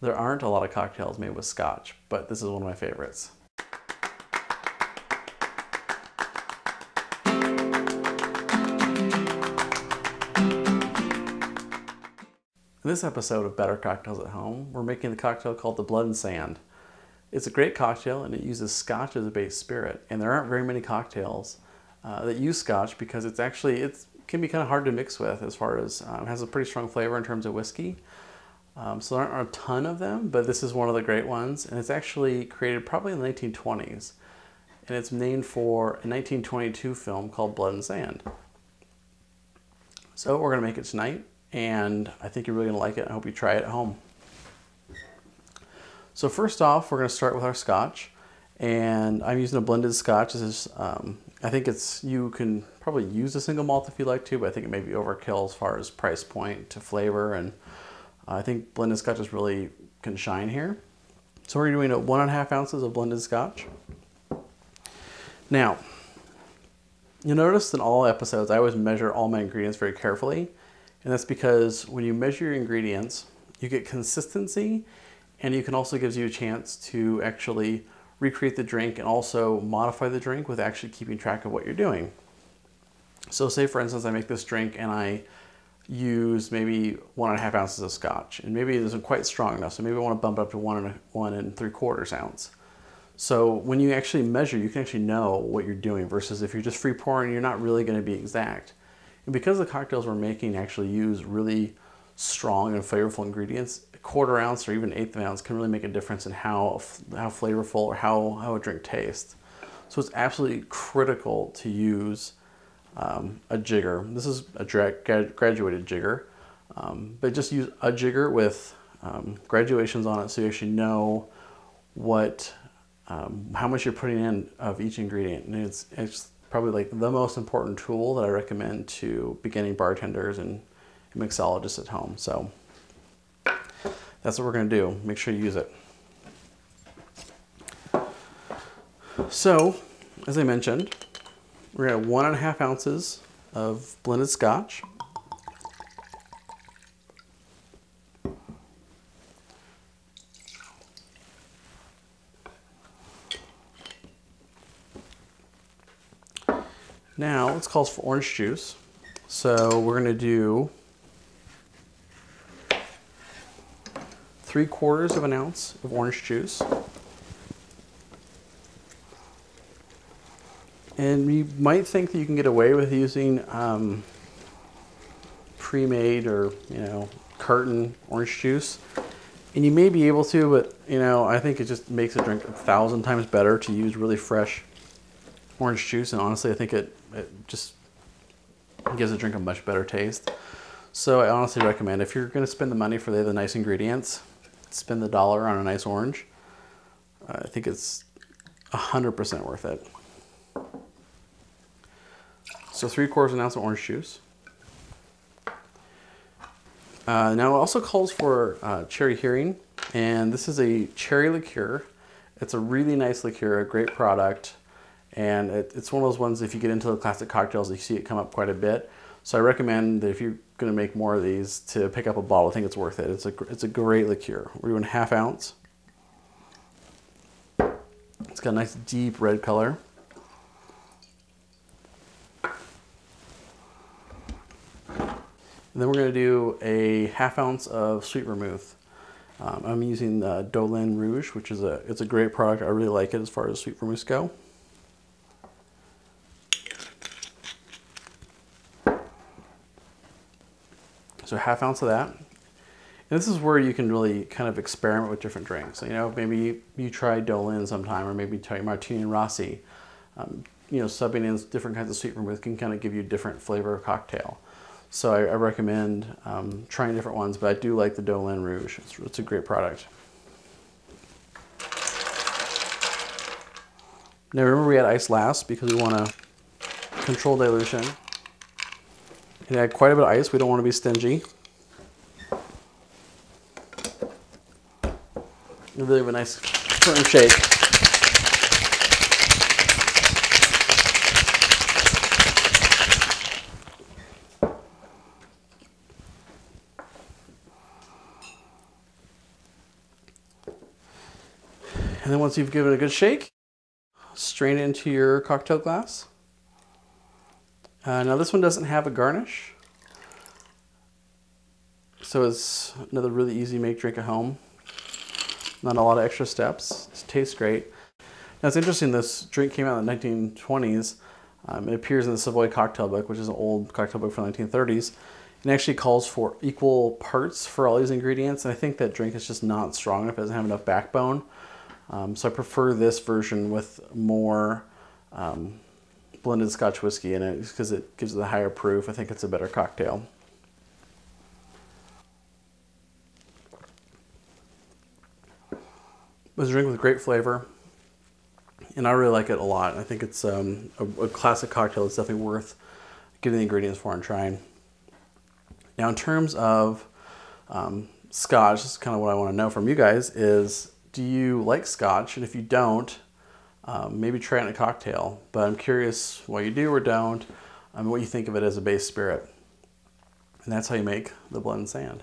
There aren't a lot of cocktails made with scotch, but this is one of my favorites. In this episode of Better Cocktails at Home, we're making the cocktail called the Blood and Sand. It's a great cocktail and it uses scotch as a base spirit, and there aren't very many cocktails that use scotch because it can be kind of hard to mix with as far as it has a pretty strong flavor in terms of whiskey. So there aren't a ton of them, but this is one of the great ones, and it's actually created probably in the 1920s, and it's named for a 1922 film called Blood and Sand. So we're going to make it tonight, and I think you're really going to like it. I hope you try it at home. So first off, we're going to start with our scotch, and I'm using a blended scotch. This is, I think you can probably use a single malt if you like to, but I think it may be overkill as far as price point to flavor, and I think blended scotches really can shine here. So we're doing 1.5 ounces of blended scotch. Now, you'll notice in all episodes, I always measure all my ingredients very carefully, and that's because when you measure your ingredients, you get consistency, and you can also gives you a chance to actually recreate the drink and also modify the drink with actually keeping track of what you're doing. So say for instance, I make this drink and I use maybe 1.5 ounces of scotch, and maybe it isn't quite strong enough, so maybe I want to bump it up to 1.75 ounce. So when you actually measure, you can actually know what you're doing versus if you're just free pouring, you're not really going to be exact. And because the cocktails we're making actually use really strong and flavorful ingredients, 1/4 ounce or even 1/8 ounce can really make a difference in how flavorful or how a drink tastes. So it's absolutely critical to use a jigger. This is a graduated jigger, but just use a jigger with graduations on it so you actually know how much you're putting in of each ingredient. And it's probably like the most important tool that I recommend to beginning bartenders and mixologists at home. So that's what we're going to do. Make sure you use it. So, as I mentioned, we're going to have 1.5 ounces of blended scotch. Now, this calls for orange juice. So we're going to do 3/4 ounce of orange juice. And you might think that you can get away with using pre-made or carton orange juice, and you may be able to, but I think it just makes a drink 1,000 times better to use really fresh orange juice. And honestly, I think it just gives the drink a much better taste. So I honestly recommend, if you're going to spend the money for the nice ingredients, spend the $1 on a nice orange. I think it's 100% worth it. So 3/4 ounce of orange juice. Now it also calls for cherry Heering, and this is a cherry liqueur. It's a really nice liqueur, a great product, and it's one of those ones, if you get into the classic cocktails, you see it come up quite a bit. So I recommend that if you're going to make more of these, to pick up a bottle. I think it's worth it. It's a great liqueur. We're doing 1/2 ounce. It's got a nice deep red color. And then we're going to do a 1/2 ounce of sweet vermouth. I'm using Dolin Rouge, which is it's a great product. I really like it as far as sweet vermouths go. So 1/2 ounce of that. And this is where you can really kind of experiment with different drinks. Maybe you try Dolin sometime, or maybe try Martini and Rossi. Subbing in different kinds of sweet vermouth can kind of give you a different flavor of cocktail. So I recommend trying different ones, but I do like the Dolin Rouge. It's a great product. Now remember, we add ice last because we want to control dilution. And add quite a bit of ice. We don't want to be stingy. And really have a nice firm shake. And then once you've given it a good shake, strain it into your cocktail glass. Now this one doesn't have a garnish, so it's another really easy make drink at home. Not a lot of extra steps. It tastes great. Now it's interesting, this drink came out in the 1920s. It appears in the Savoy Cocktail Book, which is an old cocktail book from the 1930s. It actually calls for equal parts for all these ingredients, and I think that drink is just not strong enough. It doesn't have enough backbone. So I prefer this version with more blended Scotch whiskey in it, because it gives it a higher proof. I think it's a better cocktail. It's a drink with great flavor, and I really like it a lot. I think it's a classic cocktail. It's definitely worth getting the ingredients for and trying. Now in terms of Scotch, this is kind of what I want to know from you guys is, do you like Scotch? And if you don't, maybe try it in a cocktail. But I'm curious why you do or don't, and what you think of it as a base spirit. And that's how you make the Blend and Sand.